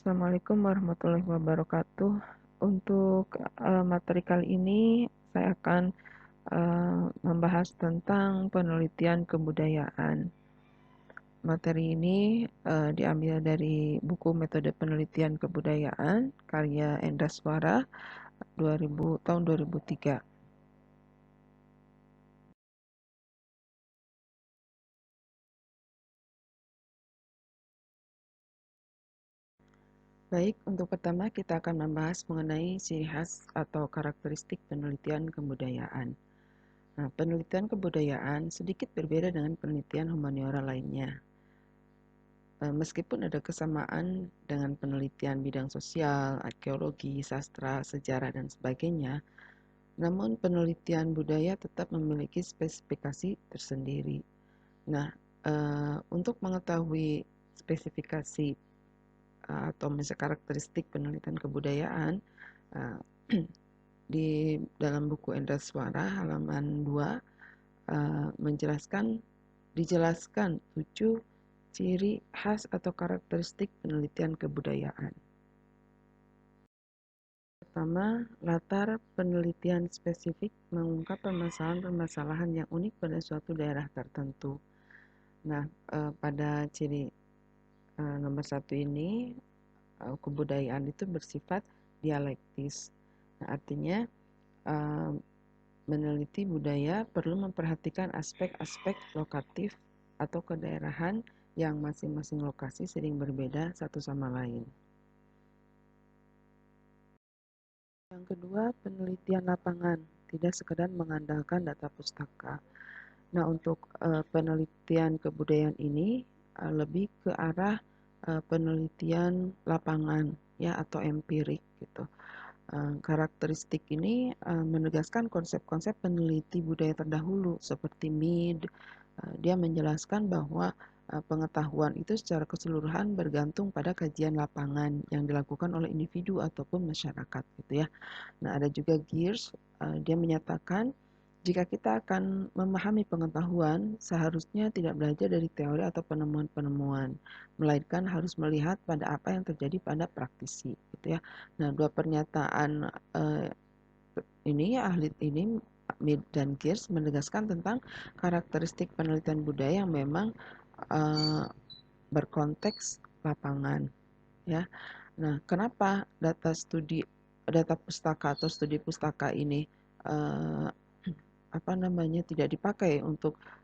Assalamualaikum warahmatullahi wabarakatuh. Untuk materi kali ini saya akan membahas tentang penelitian kebudayaan. Materi ini diambil dari buku Metode Penelitian Kebudayaan karya Endra Swara tahun 2003. Baik, untuk pertama kita akan membahas mengenai ciri khas atau karakteristik penelitian kebudayaan. Nah, penelitian kebudayaan sedikit berbeda dengan penelitian humaniora lainnya. Meskipun ada kesamaan dengan penelitian bidang sosial, arkeologi, sastra, sejarah, dan sebagainya, namun penelitian budaya tetap memiliki spesifikasi tersendiri. Nah, untuk mengetahui spesifikasi atau misalnya karakteristik penelitian kebudayaan, di dalam buku Endra Swara halaman 2 dijelaskan 7 ciri khas atau karakteristik penelitian kebudayaan. Pertama, latar penelitian spesifik mengungkap permasalahan-permasalahan yang unik pada suatu daerah tertentu. Nah, pada ciri nomor 1 ini, kebudayaan itu bersifat dialektis. Nah, artinya meneliti budaya perlu memperhatikan aspek-aspek lokatif atau kedaerahan yang masing-masing lokasi sering berbeda satu sama lain. Yang kedua, penelitian lapangan, tidak sekedar mengandalkan data pustaka. Nah, untuk penelitian kebudayaan ini lebih ke arah penelitian lapangan ya atau empirik gitu. Karakteristik ini menegaskan konsep-konsep peneliti budaya terdahulu seperti Mead. Dia menjelaskan bahwa pengetahuan itu secara keseluruhan bergantung pada kajian lapangan yang dilakukan oleh individu ataupun masyarakat gitu ya. Nah, ada juga Gears, dia menyatakan jika kita akan memahami pengetahuan, seharusnya tidak belajar dari teori atau penemuan-penemuan, melainkan harus melihat pada apa yang terjadi pada praktisi gitu ya. Nah, dua pernyataan ahli ini Mead dan Gears menegaskan tentang karakteristik penelitian budaya yang memang berkonteks lapangan ya. Nah, kenapa data pustaka atau studi pustaka ini tidak dipakai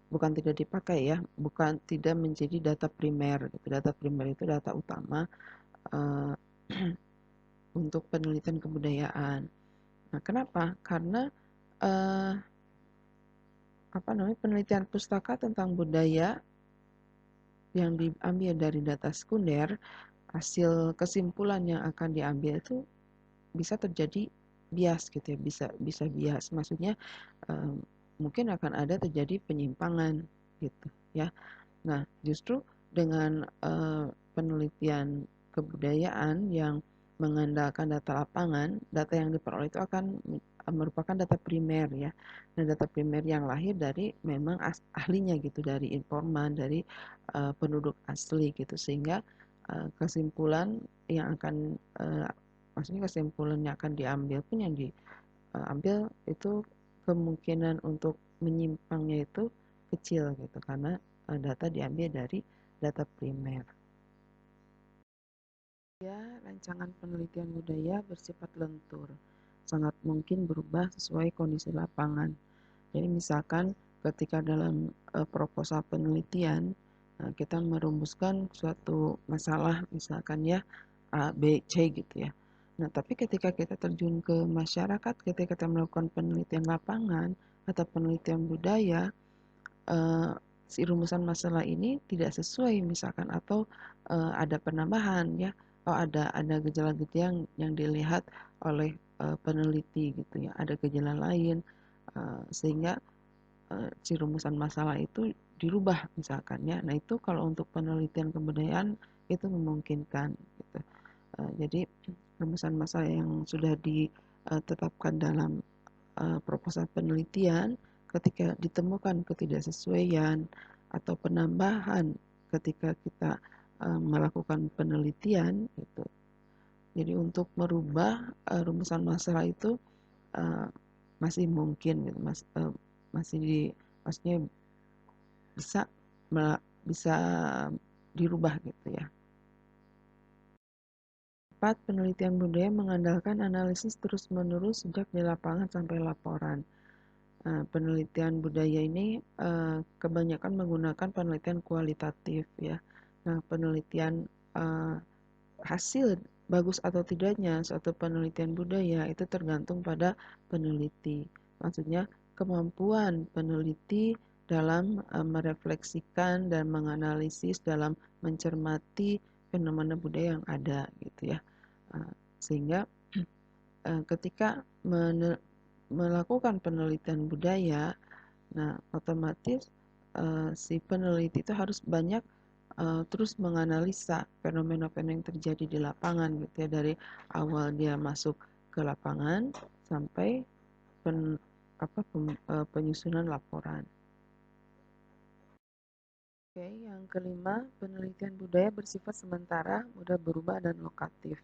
bukan tidak menjadi data primer gitu. Data primer itu data utama untuk penelitian kebudayaan. Nah, kenapa? Karena penelitian pustaka tentang budaya yang diambil dari data sekunder, hasil kesimpulan yang akan diambil itu bisa terjadi bias gitu ya, bisa bias. Maksudnya mungkin akan ada terjadi penyimpangan gitu ya. Nah, justru dengan penelitian kebudayaan yang mengandalkan data lapangan, data yang diperoleh itu akan merupakan data primer ya. Nah, data primer yang lahir dari memang ahlinya gitu, dari informan, dari penduduk asli gitu, sehingga kesimpulan yang akan kesimpulan yang akan diambil pun yang diambil itu kemungkinan untuk menyimpangnya itu kecil gitu karena data diambil dari data primer. Ya, rancangan penelitian budaya bersifat lentur, sangat mungkin berubah sesuai kondisi lapangan. Jadi misalkan ketika dalam proposal penelitian kita merumuskan suatu masalah misalkan ya A, B, C gitu ya. Nah, tapi ketika kita terjun ke masyarakat, ketika kita melakukan penelitian lapangan atau penelitian budaya, si rumusan masalah ini tidak sesuai misalkan atau ada penambahan ya, ada gejala-gejala yang dilihat oleh peneliti gitu ya, ada gejala lain sehingga si rumusan masalah itu dirubah misalkan ya. Nah, itu kalau untuk penelitian kebudayaan itu memungkinkan gitu. Jadi rumusan masalah yang sudah ditetapkan dalam proposal penelitian, ketika ditemukan ketidaksesuaian atau penambahan ketika kita melakukan penelitian itu Jadi untuk merubah rumusan masalah itu masih mungkin gitu, masih maksudnya bisa bisa dirubah gitu ya. 4. Penelitian budaya mengandalkan analisis terus-menerus sejak di lapangan sampai laporan. Penelitian budaya ini kebanyakan menggunakan penelitian kualitatif ya. Nah, penelitian hasil bagus atau tidaknya suatu penelitian budaya itu tergantung pada peneliti. Maksudnya kemampuan peneliti dalam merefleksikan dan menganalisis, dalam mencermati fenomena budaya yang ada gitu ya. Sehingga ketika melakukan penelitian budaya, nah otomatis si peneliti itu harus banyak terus menganalisa fenomena-fenomena yang terjadi di lapangan gitu ya, dari awal dia masuk ke lapangan sampai penyusunan laporan. Oke, yang kelima, penelitian budaya bersifat sementara, mudah berubah dan lokatif.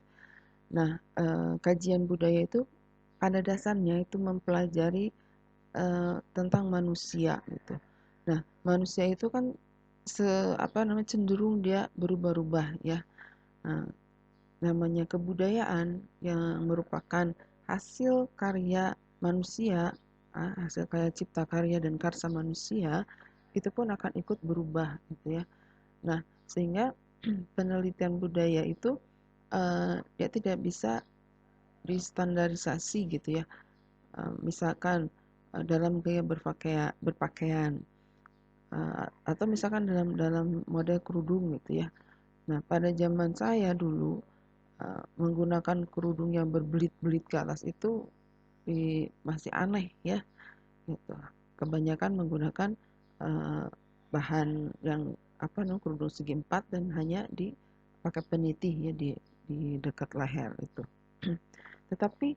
Nah, kajian budaya itu pada dasarnya itu mempelajari tentang manusia gitu. Nah, manusia itu kan cenderung dia berubah-ubah ya. Nah, namanya kebudayaan yang merupakan hasil karya manusia, hasil karya cipta karya dan karsa manusia, itu pun akan ikut berubah gitu ya. Nah, sehingga penelitian budaya itu dia tidak bisa distandarisasi gitu ya. Misalkan dalam gaya berpakaian atau misalkan dalam model kerudung gitu ya. Nah, pada zaman saya dulu menggunakan kerudung yang berbelit-belit ke atas itu masih aneh ya gitu. Kebanyakan menggunakan bahan yang kerudung segi empat dan hanya dipakai peniti ya di dekat leher itu. Tetapi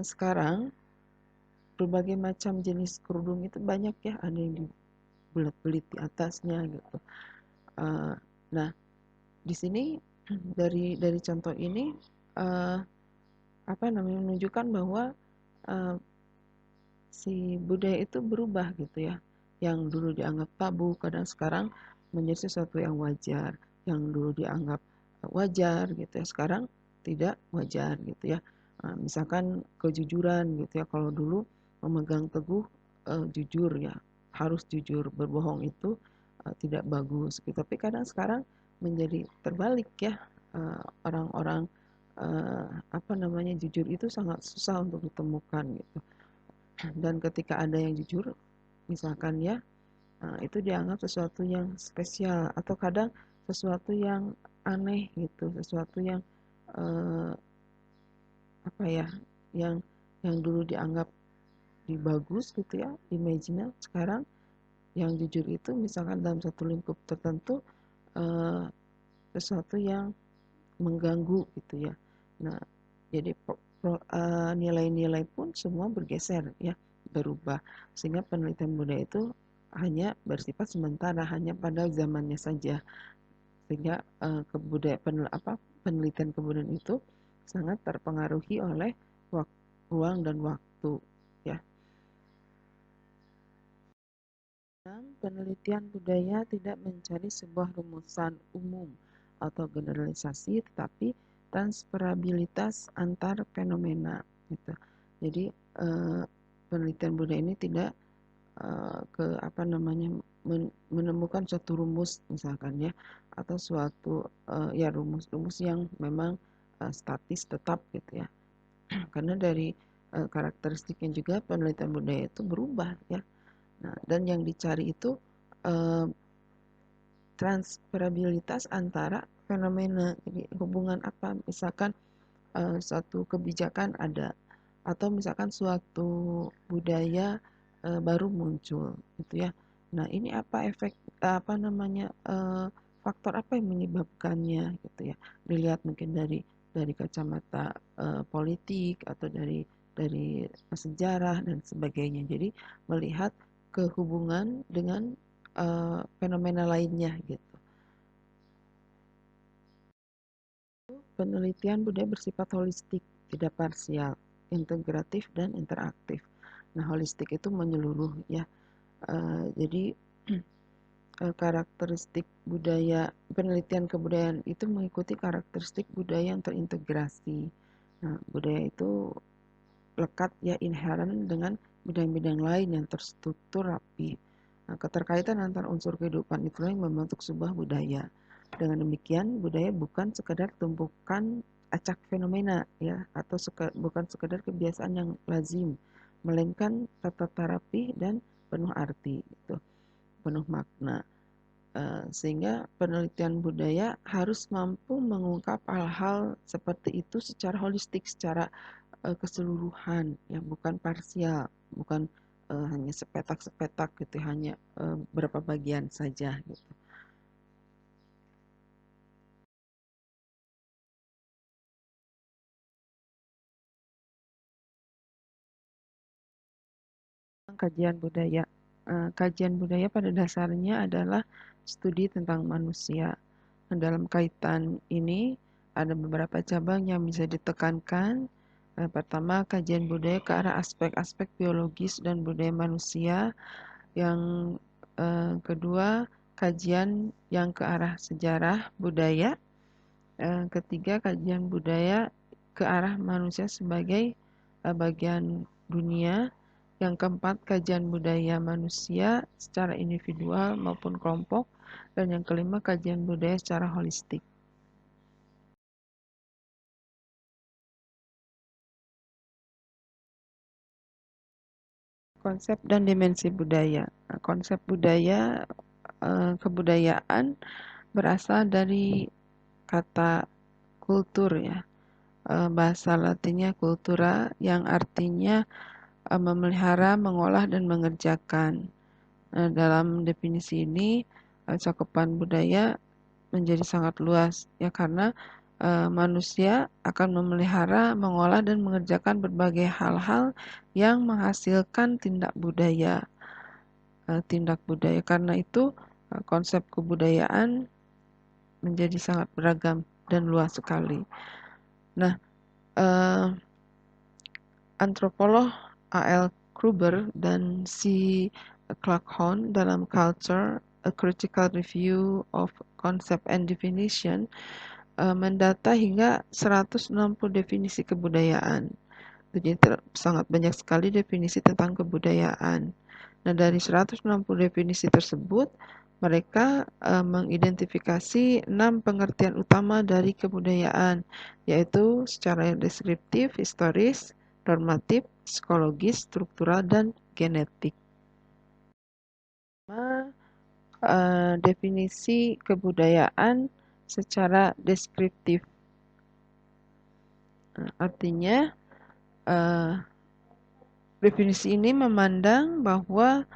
sekarang berbagai macam jenis kerudung itu banyak ya, ada yang dibelit-belit di atasnya gitu. Nah, di sini dari contoh ini menunjukkan bahwa si budaya itu berubah gitu ya. Yang dulu dianggap tabu, kadang sekarang menjadi sesuatu yang wajar. Yang dulu dianggap wajar gitu ya, sekarang tidak wajar gitu ya. Misalkan kejujuran gitu ya, kalau dulu memegang teguh jujur ya, harus jujur, berbohong itu tidak bagus gitu. Tapi kadang sekarang menjadi terbalik ya, orang-orang jujur itu sangat susah untuk ditemukan gitu. Dan ketika ada yang jujur, misalkan ya, itu dianggap sesuatu yang spesial atau kadang sesuatu yang aneh gitu, sesuatu yang uh, apa ya, yang dulu dianggap bagus gitu ya, image-nya, sekarang yang jujur itu misalkan dalam satu lingkup tertentu uh, sesuatu yang mengganggu gitu ya. Nah, jadi nilai-nilai pun semua bergeser ya, berubah, sehingga penelitian budaya itu hanya bersifat sementara, hanya pada zamannya saja, sehingga penelitian kebudayaan itu sangat terpengaruhi oleh ruang dan waktu ya. Penelitian budaya tidak mencari sebuah rumusan umum atau generalisasi, tetapi transferabilitas antar fenomena gitu. Jadi penelitian budaya ini tidak menemukan suatu rumus misalkan ya, atau suatu rumus-rumus yang memang statis tetap gitu ya. Karena dari karakteristiknya juga penelitian budaya itu berubah ya. Nah, dan yang dicari itu transferabilitas antara fenomena. Jadi hubungan apa? Misalkan suatu kebijakan ada, atau misalkan suatu budaya baru muncul, gitu ya. Nah, ini apa efek faktor apa yang menyebabkannya, gitu ya. Dilihat mungkin dari kacamata politik atau dari sejarah dan sebagainya. Jadi melihat kehubungan dengan fenomena lainnya gitu. Penelitian budaya bersifat holistik, tidak parsial, integratif dan interaktif. Nah, holistik itu menyeluruh ya. Jadi karakteristik budaya, penelitian kebudayaan itu mengikuti karakteristik budaya yang terintegrasi. Nah, budaya itu lekat ya inheren dengan bidang-bidang lain yang terstruktur rapi. Nah, keterkaitan antar unsur kehidupan itulah yang membentuk sebuah budaya. Dengan demikian, budaya bukan sekedar tumpukan acak fenomena ya atau bukan sekedar kebiasaan yang lazim, melainkan tata rapi dan penuh arti gitu, penuh makna. Sehingga penelitian budaya harus mampu mengungkap hal-hal seperti itu secara holistik, secara keseluruhan, ya bukan parsial, bukan hanya sepetak-sepetak gitu, hanya beberapa bagian saja gitu. Kajian budaya. Kajian budaya pada dasarnya adalah studi tentang manusia. Dalam kaitan ini ada beberapa cabang yang bisa ditekankan. Pertama, kajian budaya ke arah aspek-aspek biologis dan budaya manusia. Yang kedua, kajian yang ke arah sejarah budaya. Ketiga, kajian budaya ke arah manusia sebagai bagian dunia. Yang keempat, kajian budaya manusia secara individual maupun kelompok. Dan yang kelima, kajian budaya secara holistik. Konsep dan dimensi budaya. Konsep budaya, kebudayaan berasal dari kata kultur ya. Bahasa Latinnya cultura yang artinya memelihara, mengolah, dan mengerjakan. Dalam definisi ini, cakupan budaya menjadi sangat luas ya karena manusia akan memelihara, mengolah, dan mengerjakan berbagai hal-hal yang menghasilkan tindak budaya. Karena itu konsep kebudayaan menjadi sangat beragam dan luas sekali. Nah, antropolog A.L. Kruber dan C. Clark Hahn dalam Culture, A Critical Review of Concept and Definition mendata hingga 160 definisi kebudayaan. Jadi sangat banyak sekali definisi tentang kebudayaan. Nah, dari 160 definisi tersebut, mereka mengidentifikasi 6 pengertian utama dari kebudayaan, yaitu secara deskriptif, historis, normatif, psikologis, struktural, dan genetik. Definisi kebudayaan secara deskriptif. Artinya, definisi ini memandang bahwa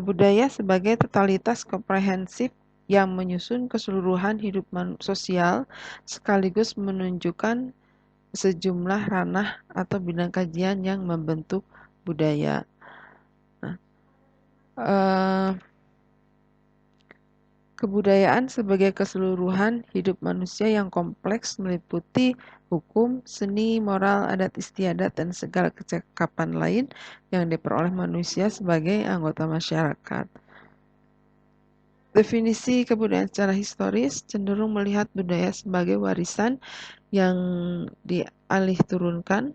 budaya sebagai totalitas komprehensif yang menyusun keseluruhan hidup sosial sekaligus menunjukkan sejumlah ranah atau bidang kajian yang membentuk budaya. Nah, kebudayaan sebagai keseluruhan hidup manusia yang kompleks meliputi hukum, seni, moral, adat istiadat, dan segala kecakapan lain yang diperoleh manusia sebagai anggota masyarakat. Definisi kebudayaan secara historis cenderung melihat budaya sebagai warisan yang dialih turunkan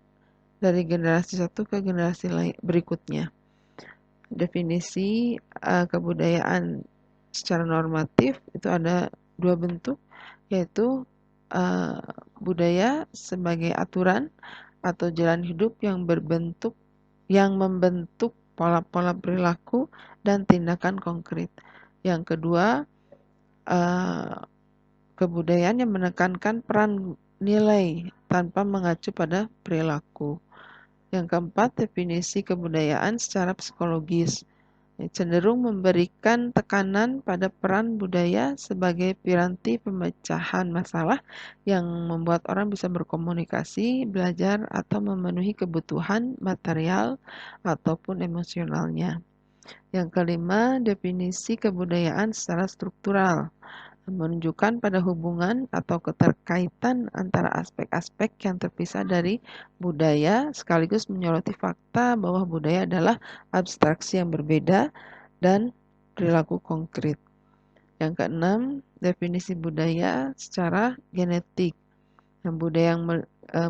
dari generasi satu ke generasi lain berikutnya. Definisi kebudayaan secara normatif itu ada dua bentuk, yaitu budaya sebagai aturan atau jalan hidup yang membentuk pola-pola perilaku dan tindakan konkret. Yang kedua, kebudayaan yang menekankan peran nilai tanpa mengacu pada perilaku. Yang keempat, definisi kebudayaan secara psikologis cenderung memberikan tekanan pada peran budaya sebagai piranti pemecahan masalah yang membuat orang bisa berkomunikasi, belajar, atau memenuhi kebutuhan material ataupun emosionalnya. Yang kelima, definisi kebudayaan secara struktural, menunjukkan pada hubungan atau keterkaitan antara aspek-aspek yang terpisah dari budaya, sekaligus menyoroti fakta bahwa budaya adalah abstraksi yang berbeda dan perilaku konkret. Yang keenam, definisi budaya secara genetik. Yang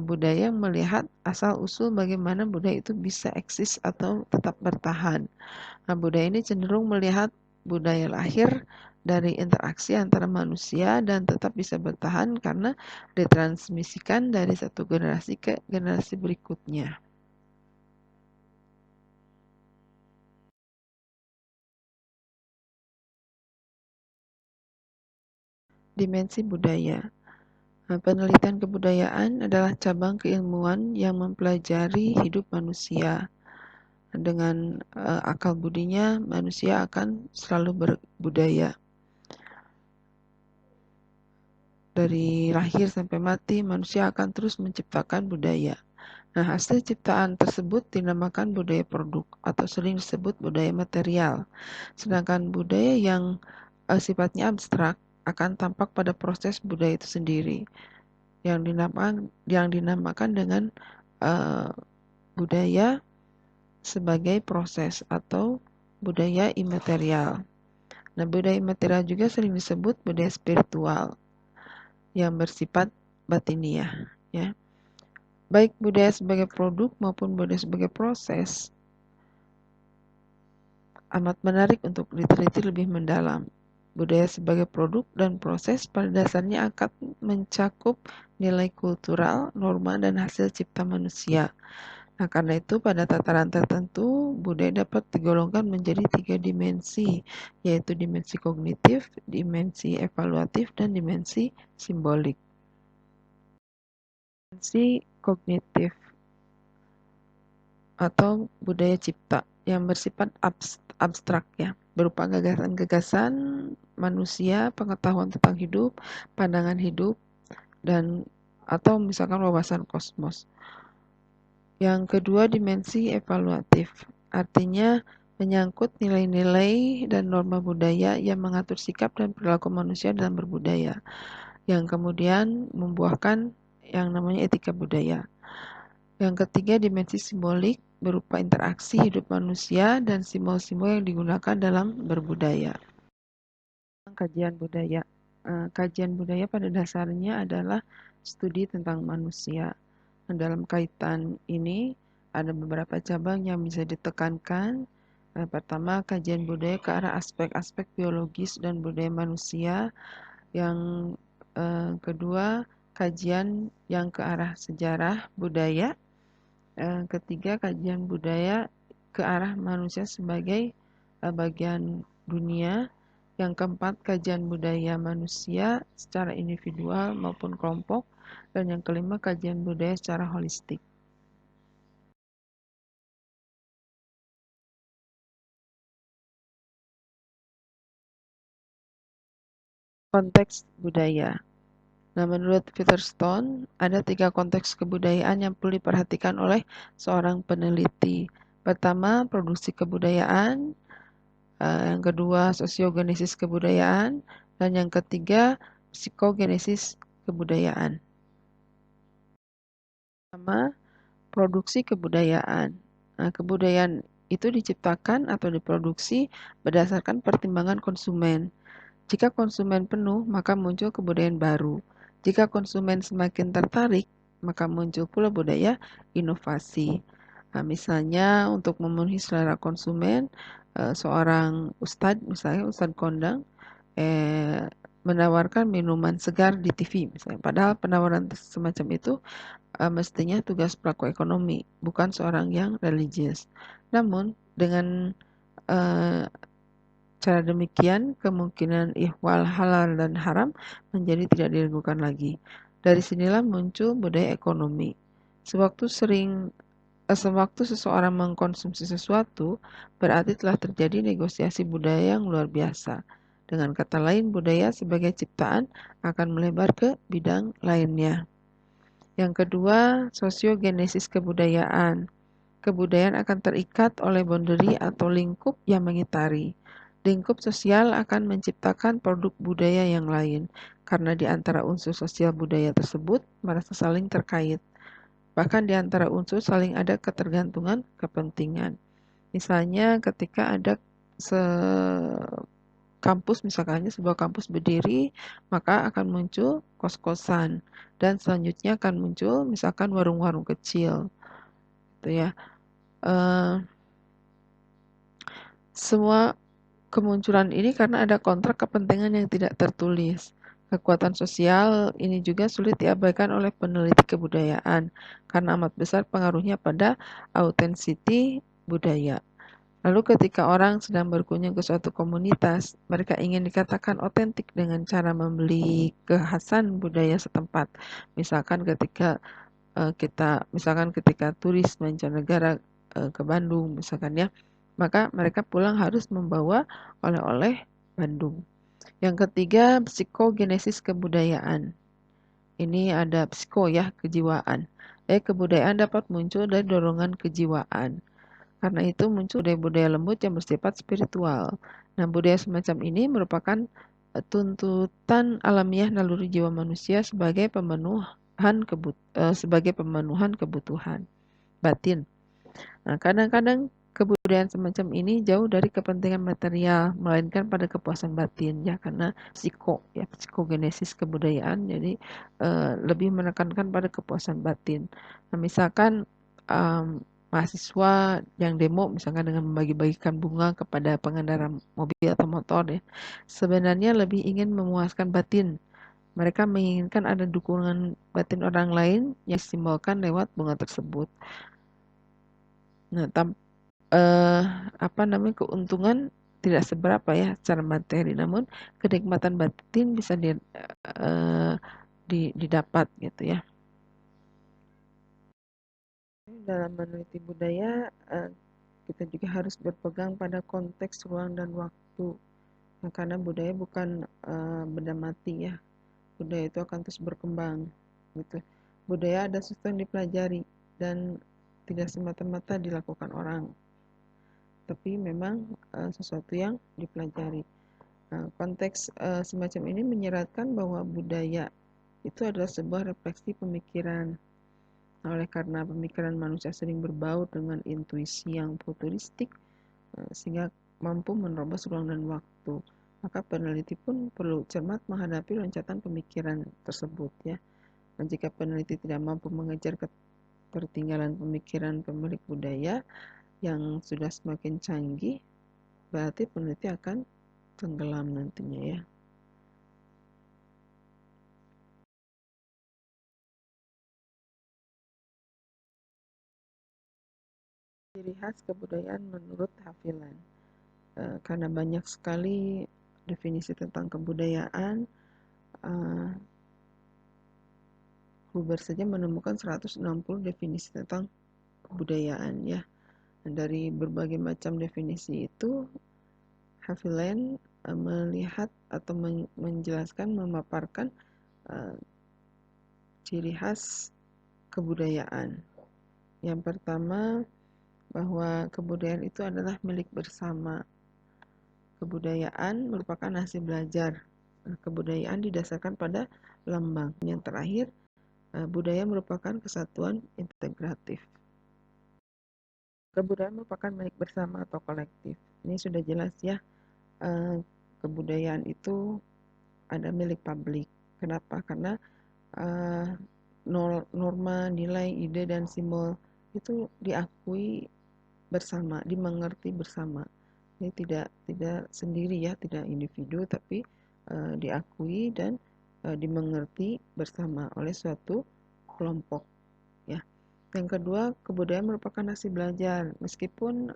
budaya yang melihat asal-usul bagaimana budaya itu bisa eksis atau tetap bertahan. Nah, budaya ini cenderung melihat budaya lahir dari interaksi antara manusia dan tetap bisa bertahan karena ditransmisikan dari satu generasi ke generasi berikutnya. Dimensi budaya. Nah, penelitian kebudayaan adalah cabang keilmuan yang mempelajari hidup manusia. Dengan akal budinya, manusia akan selalu berbudaya. Dari lahir sampai mati, manusia akan terus menciptakan budaya. Nah, hasil ciptaan tersebut dinamakan budaya produk atau sering disebut budaya material. Sedangkan budaya yang sifatnya abstrak akan tampak pada proses budaya itu sendiri yang dinamakan dengan budaya sebagai proses atau budaya imaterial. Nah, budaya imaterial juga sering disebut budaya spiritual yang bersifat batiniah, ya. Baik budaya sebagai produk maupun budaya sebagai proses amat menarik untuk diteliti lebih mendalam. Budaya sebagai produk dan proses pada dasarnya akan mencakup nilai kultural, norma, dan hasil cipta manusia. Nah, karena itu pada tataran tertentu, budaya dapat digolongkan menjadi 3 dimensi, yaitu dimensi kognitif, dimensi evaluatif, dan dimensi simbolik. Dimensi kognitif atau budaya cipta yang bersifat abstrak, ya, berupa gagasan-gagasan manusia, pengetahuan tentang hidup, pandangan hidup, dan atau misalkan wawasan kosmos. Yang kedua, dimensi evaluatif, artinya menyangkut nilai-nilai dan norma budaya yang mengatur sikap dan perilaku manusia dalam berbudaya, yang kemudian membuahkan yang namanya etika budaya. Yang ketiga, dimensi simbolik berupa interaksi hidup manusia dan simbol-simbol yang digunakan dalam berbudaya. Kajian budaya. Kajian budaya pada dasarnya adalah studi tentang manusia. Dalam kaitan ini ada beberapa cabang yang bisa ditekankan. Pertama, kajian budaya ke arah aspek-aspek biologis dan budaya manusia. Yang kedua, kajian yang ke arah sejarah budaya. Ketiga, kajian budaya ke arah manusia sebagai bagian dunia. Yang keempat, kajian budaya manusia secara individual maupun kelompok. Dan yang kelima, kajian budaya secara holistik. Konteks budaya. Nah, menurut Featherstone, ada 3 konteks kebudayaan yang perlu diperhatikan oleh seorang peneliti. Pertama, produksi kebudayaan. Yang kedua, sosiogenesis kebudayaan. Dan yang ketiga, psikogenesis kebudayaan. Pertama, produksi kebudayaan. Nah, kebudayaan itu diciptakan atau diproduksi berdasarkan pertimbangan konsumen. Jika konsumen penuh, maka muncul kebudayaan baru. Jika konsumen semakin tertarik, maka muncul pula budaya inovasi. Nah, misalnya untuk memenuhi selera konsumen, seorang ustadz, misalnya ustadz kondang, menawarkan minuman segar di TV, misalnya. Padahal penawaran semacam itu mestinya tugas pelaku ekonomi, bukan seorang yang religius. Namun, dengan cara demikian, kemungkinan ihwal halal dan haram menjadi tidak diragukan lagi. Dari sinilah muncul budaya ekonomi. Sewaktu seseorang mengkonsumsi sesuatu, berarti telah terjadi negosiasi budaya yang luar biasa. Dengan kata lain, budaya sebagai ciptaan akan melebar ke bidang lainnya. Yang kedua, sosiogenesis kebudayaan. kebudayaan akan terikat oleh boundary atau lingkup yang mengitari. Lingkup sosial akan menciptakan produk budaya yang lain, karena di antara unsur sosial budaya tersebut merasa saling terkait. Bahkan di antara unsur saling ada ketergantungan kepentingan. Misalnya ketika ada kampus, misalkan sebuah kampus berdiri, maka akan muncul kos-kosan, dan selanjutnya akan muncul misalkan warung-warung kecil, gitu ya. Semua kemunculan ini karena ada kontrak kepentingan yang tidak tertulis. Kekuatan sosial ini juga sulit diabaikan oleh peneliti kebudayaan karena amat besar pengaruhnya pada authenticity budaya. Lalu ketika orang sedang berkunjung ke suatu komunitas, mereka ingin dikatakan otentik dengan cara membeli kekhasan budaya setempat. Misalkan ketika turis mancanegara ke Bandung misalkan ya, maka mereka pulang harus membawa oleh-oleh Bandung. Yang ketiga, psikogenesis kebudayaan. Ini ada psiko ya, kejiwaan. Kebudayaan dapat muncul dari dorongan kejiwaan. Karena itu muncul budaya-budaya lembut yang bersifat spiritual. Nah, budaya semacam ini merupakan tuntutan alamiah naluri jiwa manusia sebagai pemenuhan kebutuhan batin. Nah, kadang-kadang kebudayaan semacam ini jauh dari kepentingan material, melainkan pada kepuasan batin ya, karena psikogenesis kebudayaan, jadi lebih menekankan pada kepuasan batin. Nah, misalkan mahasiswa yang demo misalkan dengan membagi-bagikan bunga kepada pengendara mobil atau motor ya, sebenarnya lebih ingin memuaskan batin. Mereka menginginkan ada dukungan batin orang lain yang disimbolkan lewat bunga tersebut. Nah, keuntungan tidak seberapa ya secara materi, namun kenikmatan batin bisa didapat gitu ya. Dalam meneliti budaya, kita juga harus berpegang pada konteks ruang dan waktu. Nah, karena budaya bukan benda mati ya. Budaya itu akan terus berkembang gitu. Budaya ada sesuatu yang dipelajari dan tidak semata-mata dilakukan orang, tapi memang sesuatu yang dipelajari. Konteks semacam ini menyeratkan bahwa budaya itu adalah sebuah refleksi pemikiran. Nah, oleh karena pemikiran manusia sering berbaur dengan intuisi yang futuristik, sehingga mampu menerobos ruang dan waktu, maka peneliti pun perlu cermat menghadapi loncatan pemikiran tersebut ya. Dan jika peneliti tidak mampu mengejar ketertinggalan pemikiran pemilik budaya yang sudah semakin canggih, berarti peneliti akan tenggelam nantinya ya. Ciri khas kebudayaan menurut Haviland. Karena banyak sekali definisi tentang kebudayaan, Huber saja menemukan 160 definisi tentang kebudayaan ya. Dan dari berbagai macam definisi itu, Haviland melihat atau menjelaskan, memaparkan ciri khas kebudayaan. Yang pertama, bahwa kebudayaan itu adalah milik bersama. Kebudayaan merupakan hasil belajar. Kebudayaan didasarkan pada lambang. Yang terakhir, budaya merupakan kesatuan integratif. Kebudayaan merupakan milik bersama atau kolektif. Ini sudah jelas ya. Kebudayaan itu ada milik publik. Kenapa? Karena norma, nilai, ide, dan simbol itu diakui bersama, dimengerti bersama. Ini tidak sendiri ya, tidak individu, tapi diakui dan dimengerti bersama oleh suatu kelompok ya. Yang kedua, kebudayaan merupakan hasil belajar, meskipun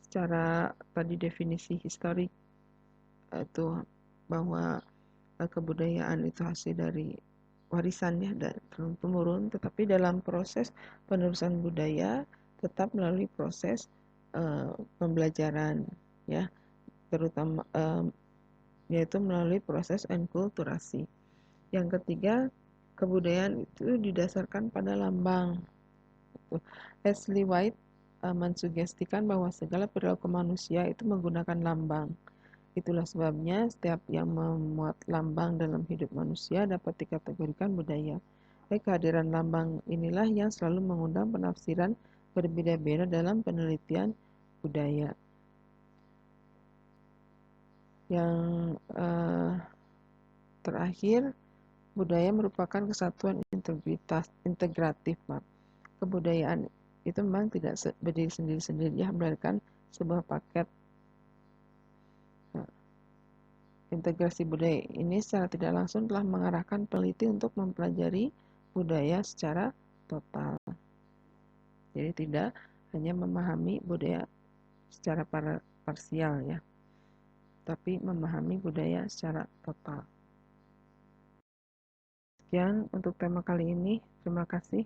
secara tadi definisi historik itu bahwa kebudayaan itu hasil dari warisan ya, dari turun temurun, tetapi dalam proses penerusan budaya tetap melalui proses pembelajaran ya, terutama yaitu melalui proses enkulturasi. Yang ketiga, kebudayaan itu didasarkan pada lambang. Tuh. Leslie White mensugestikan bahwa segala perilaku manusia itu menggunakan lambang. Itulah sebabnya setiap yang memuat lambang dalam hidup manusia dapat dikategorikan budaya. Kehadiran lambang inilah yang selalu mengundang penafsiran berbeda-beda dalam penelitian budaya. Yang terakhir, budaya merupakan kesatuan integratif. Kebudayaan itu memang tidak berdiri sendiri-sendiri, melainkan sebuah paket. Integrasi budaya ini secara tidak langsung telah mengarahkan peneliti untuk mempelajari budaya secara total. Jadi tidak hanya memahami budaya secara parsial ya, tapi memahami budaya secara total. Sekian untuk tema kali ini. Terima kasih.